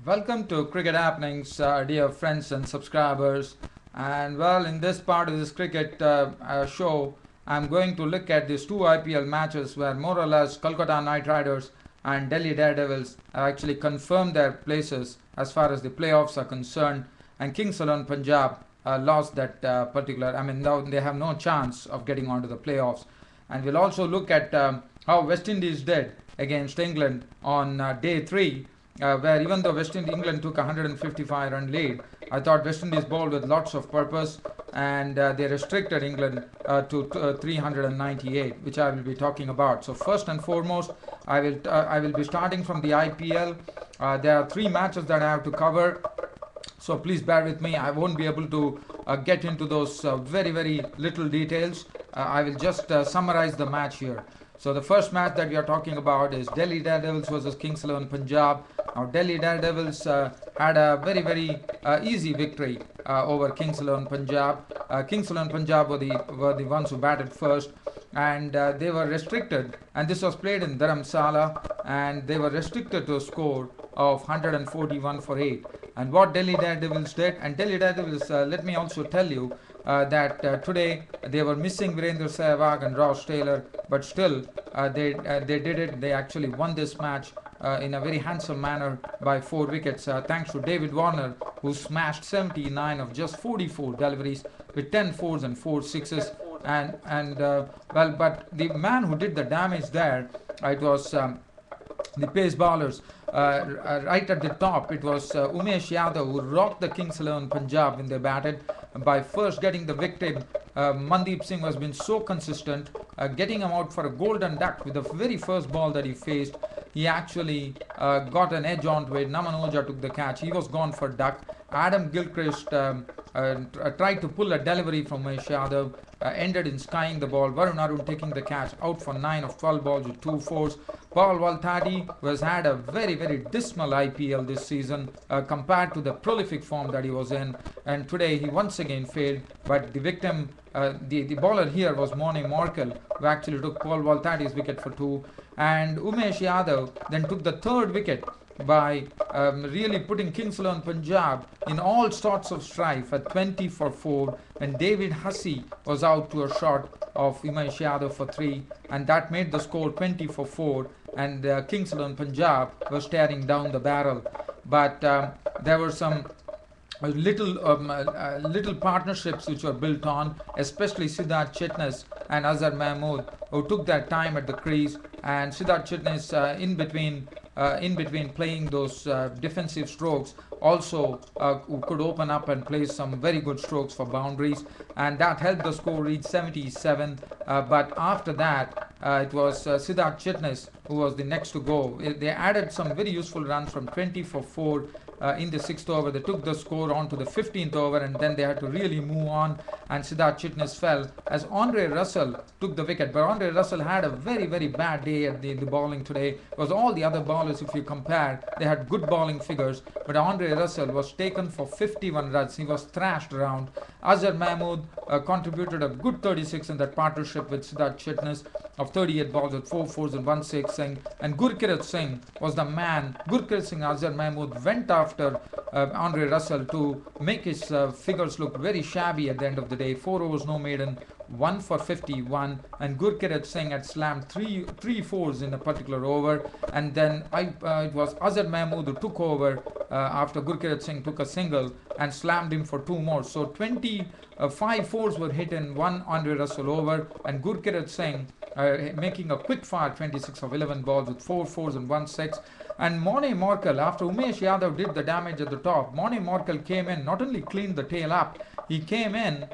Welcome to Cricket Happenings, dear friends and subscribers. And well, in this part of this cricket show, I'm going to look at these two IPL matches where more or less Kolkata Knight Riders and Delhi Daredevils have actually confirmed their places as far as the playoffs are concerned. And Kings XI Punjab lost that particular. I mean, now they have no chance of getting onto the playoffs. And we'll also look at how West Indies did against England on day three, where even though England took a 155 run lead, I thought West Indies bowled with lots of purpose, and they restricted England to 398, which I will be talking about. So first and foremost, I will be starting from the IPL. There are three matches that I have to cover. So please bear with me. I won't be able to get into those very little details. I will just summarize the match here. So the first match that we are talking about is Delhi Daredevils versus Kings XI Punjab. Now Delhi Daredevils had a very easy victory over Kings XI Punjab. Kings XI Punjab were the ones who batted first, and they were restricted. And this was played in Dharamsala, and they were restricted to a score of 141 for 8. And what Delhi Daredevils did, and Delhi Daredevils, let me also tell you that today they were missing Virendra Sehwag and Ross Taylor, but still they did it. They actually won this match in a very handsome manner by 4 wickets, thanks to David Warner, who smashed 79 of just 44 deliveries with 10 fours and 4 sixes. Well, but the man who did the damage there, it was the pace bowlers. Right at the top, it was Umesh Yadav who rocked the Kings XI Punjab when they batted by first getting the victim. Mandeep Singh has been so consistent, getting him out for a golden duck with the very first ball that he faced. He actually got an edge onto it. Naman Oja took the catch. He was gone for duck. Adam Gilchrist tried to pull a delivery from Umesh Yadav, ended in skying the ball. Varun Arun taking the catch, out for 9 of 12 balls with 2 fours. Paul Waltadi, who has had a very dismal IPL this season compared to the prolific form that he was in, and today he once again failed. But the victim, the bowler here was Mone Morkel, who actually took Paul Waltadi's wicket for 2. And Umesh Yadav then took the third wicket by really putting Kings XI Punjab in all sorts of strife at 20 for 4, when David Hussey was out to a shot of Umesh Yadav for 3, and that made the score 20 for 4, and Kings XI Punjab was staring down the barrel. But there were some little partnerships which were built on, especially Siddharth Chitnis and Azhar Mahmood, who took their time at the crease. And Siddharth Chitnis, in between playing those defensive strokes, also could open up and play some very good strokes for boundaries, and that helped the score reach 77. But after that, it was Siddharth Chitnis who was the next to go. They added some very useful runs from 20 for 4 in the 6th over. They took the score on to the 15th over, and then they had to really move on, and Siddharth Chitnis fell as Andre Russell took the wicket. But Andre Russell had a very bad day at the bowling today, because all the other bowlers, if you compare, they had good bowling figures, but Andre Russell was taken for 51 runs. He was thrashed around. Azhar Mahmood contributed a good 36 in that partnership with Siddharth Chitnis of 38 balls with 4 fours and 1 6. And Gurkirat Singh was the man. Gurkirat Singh, Azhar Mahmood went after Andre Russell to make his figures look very shabby at the end of the day. 4 overs, no maiden, 1 for 51, and Gurkirat Singh had slammed three fours in a particular over, and then it was Azhar Mahmood who took over after Gurkirat Singh took a single and slammed him for 2 more. So 25 fours were hit in 1 Andre Russell over, and Gurkirat Singh making a quick fire 26 of 11 balls with 4 fours and 1 6. And Mone Morkel, after Umesh Yadav did the damage at the top, Mone Morkel came in, not only cleaned the tail up, he came in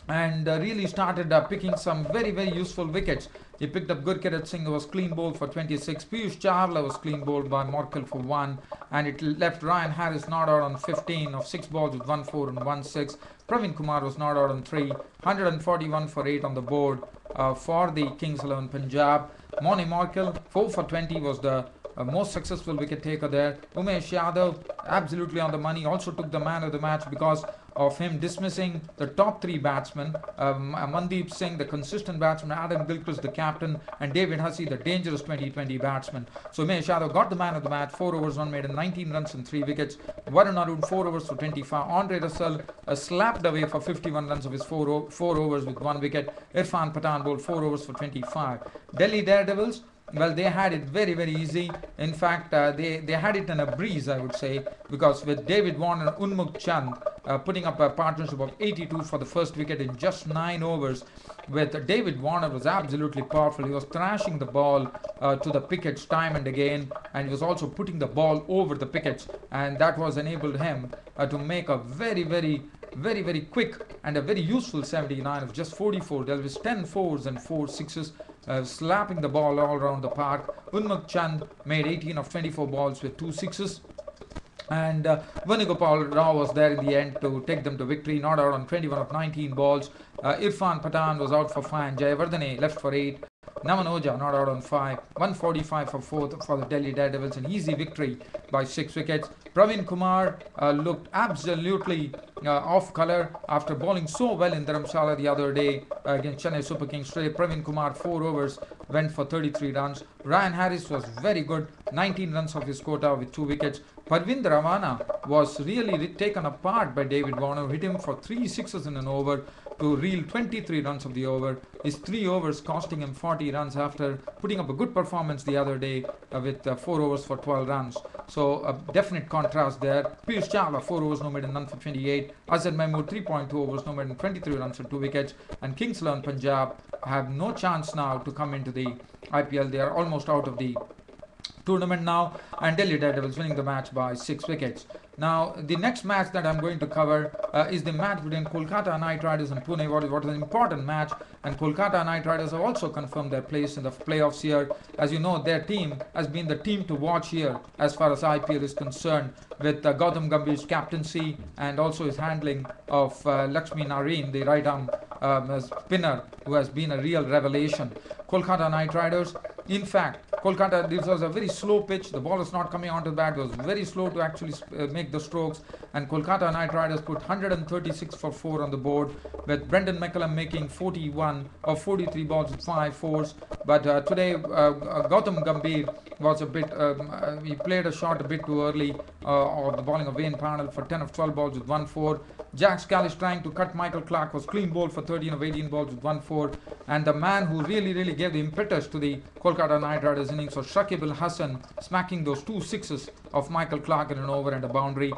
and really started picking some very useful wickets. He picked up Gurkirat Singh, who was clean bowled for 26. Piyush Chawla was clean bowled by Morkel for 1, and it left Ryan Harris not out on 15 of 6 balls with 1 4 and 1 6. Praveen Kumar was not out on 3. 141 for 8 on the board for the Kings XI Punjab. Mone Morkel 4 for 20 was the most successful wicket taker there. Umesh Yadav absolutely on the money, also took the man of the match, because of him dismissing the top three batsmen, Mandeep Singh, the consistent batsman, Adam Gilchrist, the captain, and David Hussey, the dangerous 2020 batsman. So Umesh Yadav got the man of the match, 4 overs, 1 maiden, 19 runs and 3 wickets. Varun Arun, 4 overs for 25. Andre Russell slapped away for 51 runs of his 4 overs with 1 wicket. Irfan Pathan bowled 4 overs for 25. Delhi Daredevils, well, they had it very, very easy. In fact, they had it in a breeze, I would say, because with David Warner and Unmukh Chand putting up a partnership of 82 for the first wicket in just 9 overs, with David Warner was absolutely powerful. He was thrashing the ball to the pickets time and again, and he was also putting the ball over the pickets, and that was enabled him to make a very, very quick and a very useful 79 of just 44. There was 10 fours and 4 sixes, slapping the ball all around the park. Unmukh Chand made 18 of 24 balls with 2 sixes. And Venugopal Rao was there in the end to take them to victory, not out on 21 of 19 balls. Irfan Pathan was out for 5, Jayawardene left for 8. Naman Oja not out on 5, 145 for 4th for the Delhi Daredevils, an easy victory by 6 wickets. Praveen Kumar looked absolutely off colour after bowling so well in Dharamshala the other day against Chennai Super Kings. Today, Praveen Kumar, 4 overs, went for 33 runs. Ryan Harris was very good, 19 runs off his quota with 2 wickets. Parvind Ravana was really taken apart by David Warner, who hit him for 3 sixes in an over to reel 23 runs of the over. His 3 overs costing him 40 runs after putting up a good performance the other day with 4 overs for 12 runs. So a definite contrast there. Piyush Chawla, 4 overs, no maiden, none for 28. Azhar Mahmood, 3.2 overs, no maiden, 23 runs and 2 wickets. And Kings 11 Punjab have no chance now to come into the IPL. They are almost out of the tournament now, and Delhi Daredevils winning the match by 6 wickets. Now, the next match that I'm going to cover is the match between Kolkata Knight Riders and Pune Warriors. What is an important match, and Kolkata Knight Riders have also confirmed their place in the playoffs here. As you know, their team has been the team to watch here as far as IPL is concerned, with Gautam Gambhir's captaincy and also his handling of Lakshmi Nareen, the right-arm spinner, who has been a real revelation. Kolkata Knight Riders, in fact, Kolkata, this was a very slow pitch. The ball is not coming onto the bat. It was very slow to actually make the strokes. And Kolkata Knight Riders put 136 for 4 on the board, with Brendan McCullum making 41 of 43 balls with 5 fours. But today, Gautam Gambhir was a bit, he played a shot a bit too early, or the bowling of Wayne Parnell for 10 of 12 balls with 1 4. Jack Scalish trying to cut Michael Clarke was clean bowled for 13 of 18 balls with 1 4. And the man who really gave the impetus to the Kolkata Knight Riders innings was Shakib Al Hasan, smacking those 2 sixes of Michael Clarke in an over and a boundary,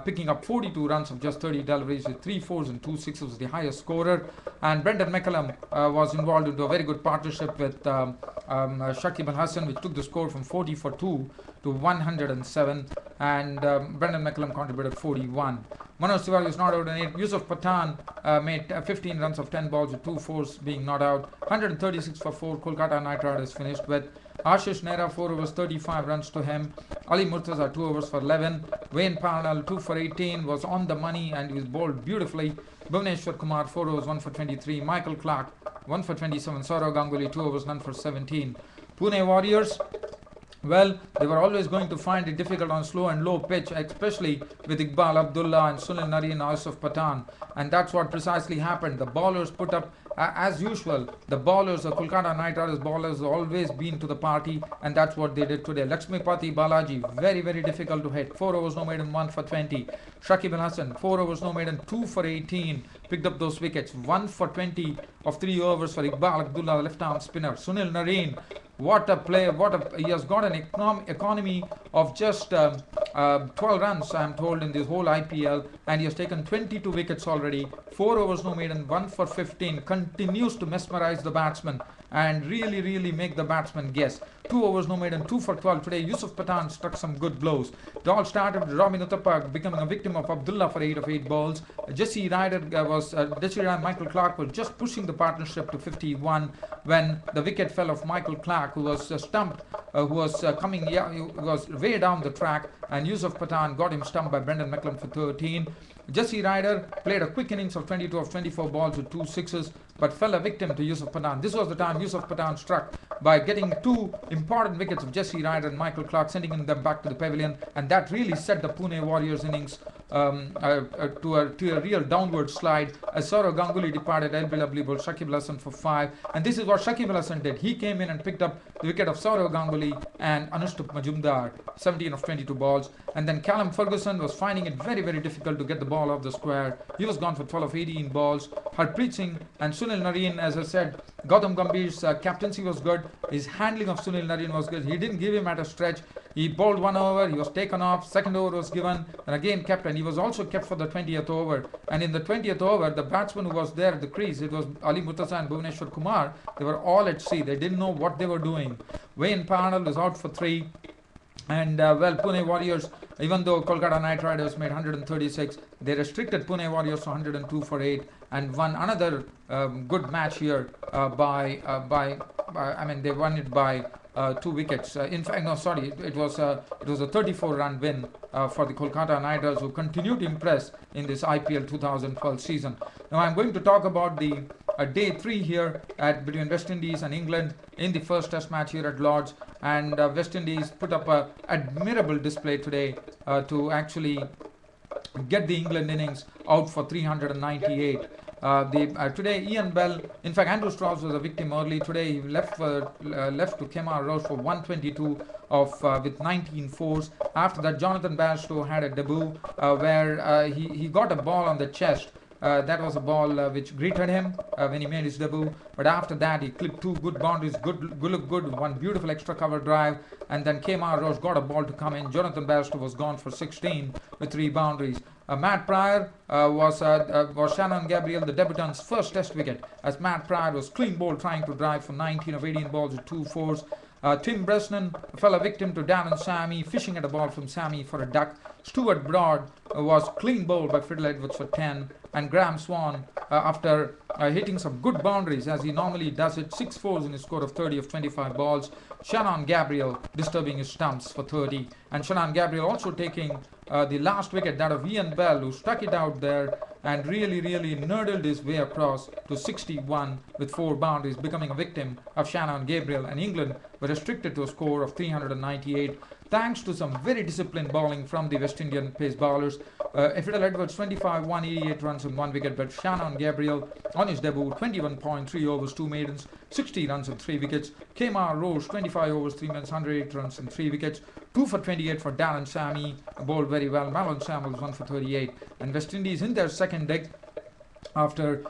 picking up 42 runs of just 30 deliveries with 3 fours and 2 sixes, was the highest scorer. And Brendan McCullum was involved into a very good partnership with Shakib Al Hasan, which took the score from 40 for 2 to 107, and Brendan McCullum contributed 41. Manoj Tiwari was not out in 8. Yusuf Pathan made 15 runs of 10 balls with 2 fours being not out. 136 for 4. Kolkata Knight Riders finished with Ashish Nehra, 4 overs, 35 runs to him. Ali Murtaza, 2 overs for 11. Wayne Parnell, 2 for 18, was on the money and he was bowled beautifully. Bhuvneshwar Kumar, 4 overs, 1 for 23. Michael Clarke, 1 for 27. Saurav Ganguly, 2 overs, none for 17. Pune Warriors, well, they were always going to find it difficult on slow and low pitch, especially with Iqbal Abdullah and Sunil Nareen and Yusuf Pathan. And that's what precisely happened. The bowlers put up, as usual, the bowlers, the Kolkata Knight Riders bowlers, have always been to the party, and that's what they did today. Lakshmipati Balaji, very difficult to hit. 4 overs, no maiden, 1 for 20. Shakib Al Hasan, 4 overs, no maiden, 2 for 18. Picked up those wickets. 1 for 20 of 3 overs for Iqbal Abdullah, left-arm spinner. Sunil Nareen, what a play, he has got an economy of just 12 runs, I am told, in this whole IPL, and he has taken 22 wickets already. 4 overs, no maiden, 1 for 15. Continues to mesmerize the batsman and really make the batsman guess. 2 overs, no maiden, 2 for 12. Today, Yusuf Pathan struck some good blows. It all started with Robin Uthappa becoming a victim of Abdullah for 8 of 8 balls. Jesse Ryder and Michael Clarke were just pushing the partnership to 51 when the wicket fell of Michael Clarke, who was stumped, who was way down the track, and Yusuf Pathan got him stumped by Brendan McCullum for 13. Jesse Ryder played a quick innings of 22 of 24 balls with 2 sixes, but fell a victim to Yusuf Pathan. This was the time Yusuf Pathan struck by getting 2 important wickets of Jesse Ryder and Michael Clarke, sending them back to the pavilion, and that really set the Pune Warriors innings to a real downward slide as Saurav Ganguly departed LBW bowled Shakib Al Hasan for 5. And this is what Shakib Al Hasan did. He came in and picked up the wicket of Saurav Ganguly and Anushtup Majumdar, 17 of 22 balls. And then Callum Ferguson was finding it very, very difficult to get the ball off the square. He was gone for 12 of 18 balls. Harpreet Singh and Sunil Narine, as I said, Gautam Gambhir's captaincy was good. His handling of Sunil Narine was good. He didn't give him at a stretch. He bowled 1 over, he was taken off, second over was given, and again kept, and he was also kept for the 20th over. And in the 20th over, the batsman who was there at the crease, it was Ali Murtaza and Bhuvneshwar Kumar, they were all at sea. They didn't know what they were doing. Wayne Parnell was out for 3. And Pune Warriors, even though Kolkata Knight Riders made 136, they restricted Pune Warriors to 102 for 8 and won another good match here they won it by 2 wickets. In fact, no, sorry, it was a 34-run win for the Kolkata Knight Riders, who continue to impress in this IPL 2012 season. Now I'm going to talk about the day 3 here between West Indies and England in the first test match here at Lord's, and West Indies put up an admirable display today to actually get the England innings out for 398. Today Ian Bell, in fact Andrew Strauss was a victim early. Today he left to KKR Road for 122 with 19 fours. After that, Jonathan Bairstow had a debut where he got a ball on the chest. That was a ball which greeted him when he made his debut. But after that, he clipped 2 good boundaries, good, one beautiful extra cover drive, and then KKR Rose got a ball to come in. Jonathan Bairstow was gone for 16 with 3 boundaries. Matt Pryor was Shannon Gabriel, the debutant's first test wicket, as Matt Pryor was clean bowled trying to drive for 19 of 18 balls with 2 fours. Tim Bresnan fell a victim to Darren Sammy, fishing at a ball from Sammy for a duck. Stuart Broad was clean bowled by Fiddle Edwards for 10. And Graham Swan, after hitting some good boundaries, as he normally does it, 6 fours in his score of 30 of 25 balls. Shannon Gabriel disturbing his stumps for 30. And Shannon Gabriel also taking the last wicket, that of Ian Bell, who stuck it out there and really nurdled his way across to 61 with 4 boundaries, becoming a victim of Shannon Gabriel. And England were restricted to a score of 398 thanks to some very disciplined bowling from the West Indian pace bowlers. Fiddle Edwards 25, 188 runs and 1 wicket, but Shannon Gabriel on his debut 21.3 overs, 2 maidens, 60 runs and 3 wickets. KKR Rose 25 overs, 3 minutes, 108 runs and 3 wickets. 2 for 28 for Darren Sammy, bowled very well. Malcolm Samuels 1 for 38. And West Indies in their second leg, after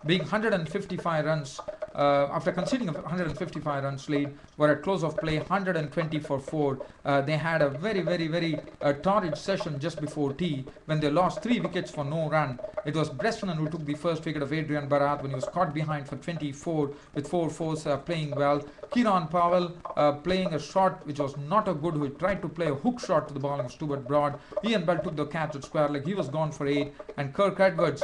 being 155 runs, after conceding a 155 runs lead, were at close of play 120 for 4. They had a very torrid session just before tea when they lost 3 wickets for no run. It was Bresnan who took the first wicket of Adrian Bharat when he was caught behind for 24 with 4 fours, playing well. Kieran Powell playing a shot which was not a good, who tried to play a hook shot to the ball of Stuart Broad. Ian Bell took the catch at square leg. He was gone for 8. And Kirk Edwards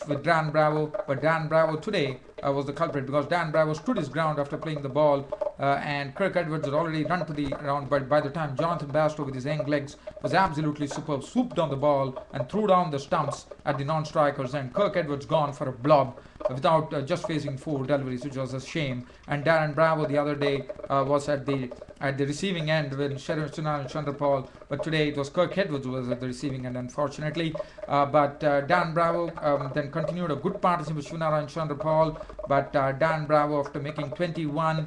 with Dan Bravo, but Dan Bravo today was the culprit, because Dan Bravo stood his ground after playing the ball, and Kirk Edwards had already run to the ground, but by the time Jonathan Bairstow with his young legs was absolutely superb, swooped on the ball and threw down the stumps at the non-strikers, and Kirk Edwards gone for a blob without just facing 4 deliveries, which was a shame. And Darren Bravo the other day was at the receiving end when Sunil and Chandrapal, but today it was Kirk Edwards who was at the receiving end, unfortunately. But Dan Bravo then continued a good partnership with Shunara and Chandrapal, but Dan Bravo, after making 21,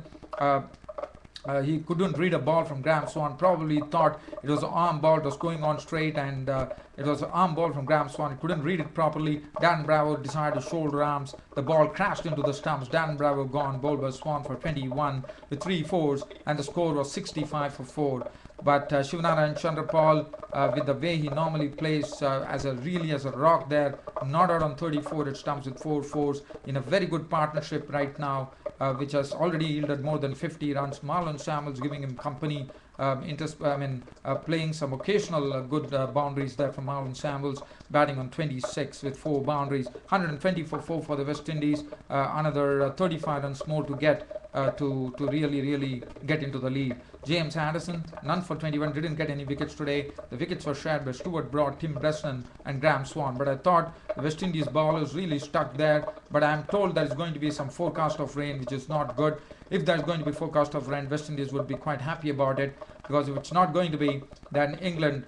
he couldn't read a ball from Graham Swan, probably thought it was an arm ball, it was going on straight, and it was an arm ball from Graham Swan. He couldn't read it properly. Dan Bravo decided to shoulder arms. The ball crashed into the stumps. Dan Bravo gone, bowled by Swan for 21 with 3 fours, and the score was 65 for 4. But Shivanarayan Chandrapal, with the way he normally plays as a rock there, not out on 34 at stumps with 4 fours in a very good partnership right now, which has already yielded more than 50 runs. Marlon Samuels giving him company, playing some occasional good boundaries there from Marlon Samuels, batting on 26 with 4 boundaries, 120 for 4 for the West Indies, another 35 runs more to get to really get into the lead. James Anderson, none for 21, didn't get any wickets today. The wickets were shared by Stuart Broad, Tim Bresnan and Graham Swan. But I thought the West Indies bowlers really stuck there. But I am told there is going to be some forecast of rain, which is not good. If there's going to be forecast of rain, West Indies would be quite happy about it, because if it's not going to be, then England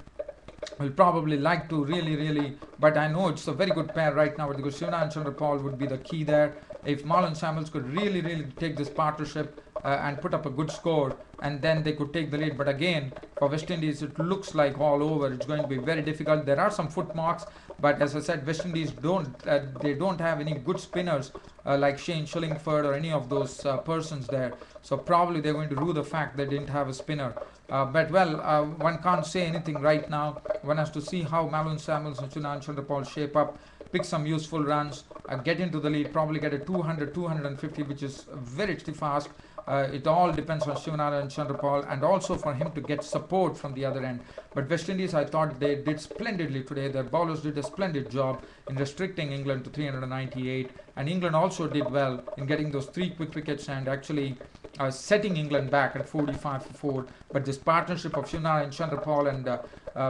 will probably like to really, but I know it's a very good pair right now, because Shivana and Chandrapal would be the key there. If Marlon Samuels could really take this partnership and put up a good score, and then they could take the lead. But again, for West Indies, it looks like all over. It's going to be very difficult. There are some foot marks, but as I said, West Indies don't have any good spinners like Shane Shillingford or any of those persons there. So probably they're going to rue the fact they didn't have a spinner. But well, one can't say anything right now. One has to see how Marlon Samuels and Shivana and Chandrapal shape up, pick some useful runs, get into the lead, probably get a 200, 250, which is very fast. It all depends on Shivana and Chandrapal, and also for him to get support from the other end. But West Indies, I thought they did splendidly today. Their bowlers did a splendid job in restricting England to 398, and England also did well in getting those 3 quick wickets and actually setting England back at 45 for 4. But this partnership of Shivana and Chandrapal and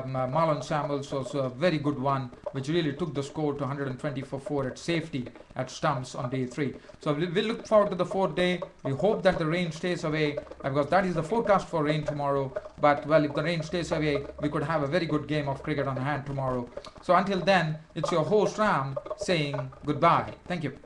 Marlon Samuels was a very good one, which really took the score to 120 for 4 at safety at stumps on day 3. So we'll look forward to the 4th day. We hope that the rain stays away, because that is the forecast for rain tomorrow. But well, if the rain stays away, we could have a very good game of cricket on hand tomorrow. So until then, it's your host Ram saying goodbye. Thank you.